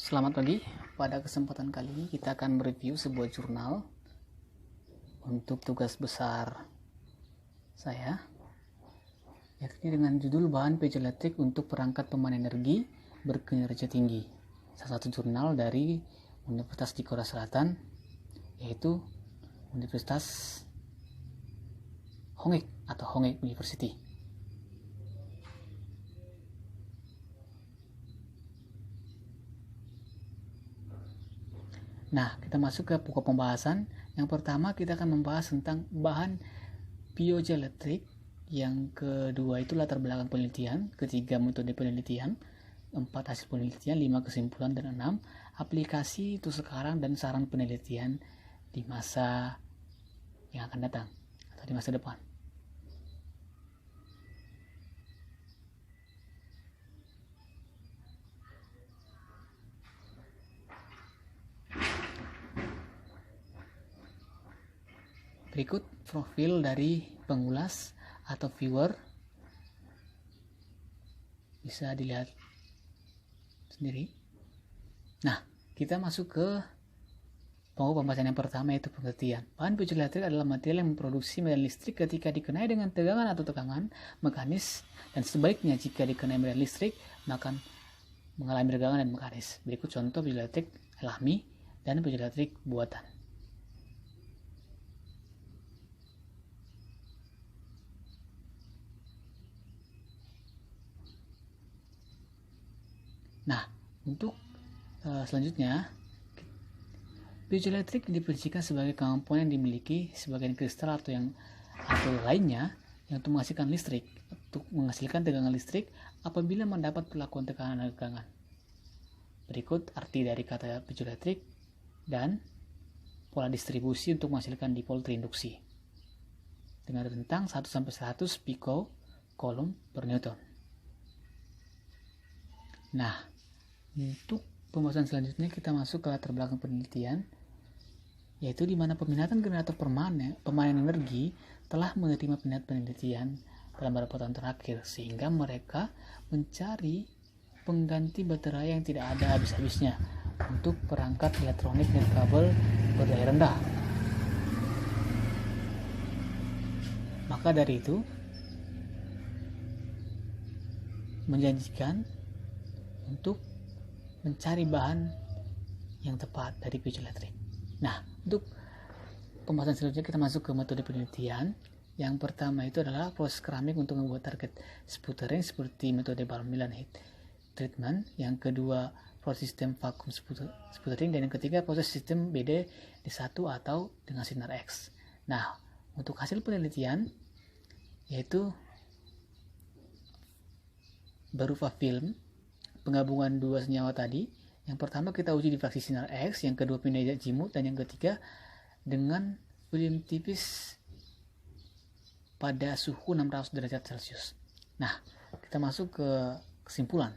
Selamat pagi. Pada kesempatan kali ini kita akan mereview sebuah jurnal untuk tugas besar saya, yakni dengan judul Bahan Piezoelektrik untuk Perangkat Pemanen Energi Berkinerja Tinggi. Salah satu jurnal dari Universitas di Korea Selatan, yaitu Universitas Hongik atau Hongik University. Nah, kita masuk ke pokok pembahasan. Yang pertama kita akan membahas tentang bahan piezoelektrik. Yang kedua itu latar belakang penelitian. Ketiga metode penelitian. 4 hasil penelitian, 5 kesimpulan, dan 6 aplikasi itu sekarang dan saran penelitian di masa yang akan datang atau di masa depan. Berikut profil dari pengulas atau viewer, bisa dilihat sendiri. Nah, kita masuk ke pokok pembahasan yang pertama, yaitu pengertian. Bahan piezoelektrik adalah material yang memproduksi medan listrik ketika dikenai dengan tegangan atau tekanan mekanis, dan sebaliknya jika dikenai medan listrik maka mengalami tegangan dan mekanis. Berikut contoh piezoelektrik alami dan piezoelektrik buatan. Nah, untuk selanjutnya, piezoelektrik diprinsipkan sebagai komponen yang dimiliki sebagian kristal atau lainnya yang untuk menghasilkan tegangan listrik apabila mendapat perlakuan tekanan dan tegangan. Berikut arti dari kata piezoelektrik dan pola distribusi untuk menghasilkan dipol terinduksi dengan rentang 1-100 picocoulomb per newton. Nah, untuk pembahasan selanjutnya kita masuk ke latar belakang penelitian, yaitu di mana peminatan generator pemanen energi telah menerima minat penelitian dalam beberapa tahun terakhir, sehingga mereka mencari pengganti baterai yang tidak ada habis-habisnya untuk perangkat elektronik nirkabel berdaya rendah. Maka dari itu, menjanjikan untuk mencari bahan yang tepat dari piezoelektrik. Nah, untuk pembahasan selanjutnya kita masuk ke metode penelitian. Yang pertama itu adalah proses keramik untuk membuat target sputtering seperti metode bulk mill heat treatment. Yang kedua, proses sistem vakum sputtering, dan yang ketiga proses sistem BD-D1 atau dengan sinar X. Nah, untuk hasil penelitian yaitu berupa film penggabungan dua senyawa tadi. Yang pertama kita uji di fraksi sinar X, yang kedua pindah jimut, dan yang ketiga dengan film tipis pada suhu 600 derajat Celcius. Nah, kita masuk ke kesimpulan,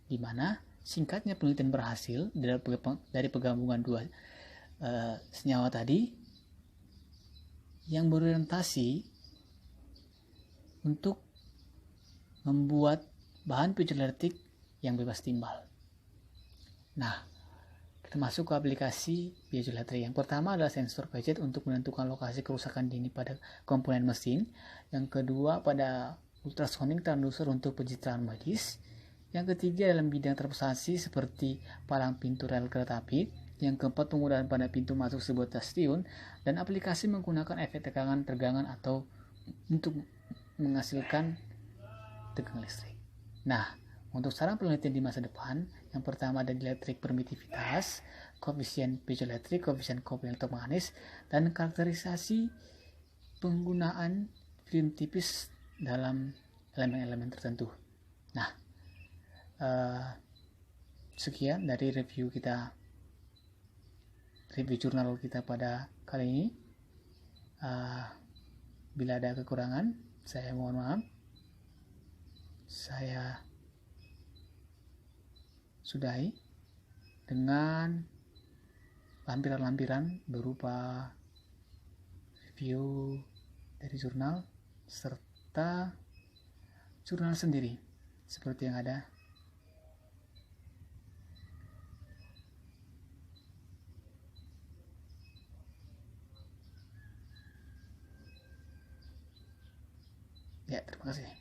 di mana singkatnya penelitian berhasil dari penggabungan dua senyawa tadi yang berorientasi untuk membuat bahan piezoelektrik yang bebas timbal. Nah, kita masuk ke aplikasi piezoelektrik. Yang pertama adalah sensor gadget untuk menentukan lokasi kerusakan dini pada komponen mesin. Yang kedua pada ultrasonic transducer untuk pencitraan medis. Yang ketiga dalam bidang transportasi seperti palang pintu rel kereta api. Yang keempat penggunaan pada pintu masuk sebuah stasiun, dan aplikasi menggunakan efek tegangan atau untuk menghasilkan tegangan listrik. Nah, untuk saran penelitian di masa depan, yang pertama ada elektrik permitivitas, koefisien piezoelektrik, koefisien kopling elektromagnetis, dan karakterisasi penggunaan film tipis dalam elemen-elemen tertentu. Nah, sekian dari review jurnal kita pada kali ini. Bila ada kekurangan, saya mohon maaf. Saya sudahi dengan lampiran-lampiran berupa review dari jurnal serta jurnal sendiri seperti yang ada Ya, terima kasih.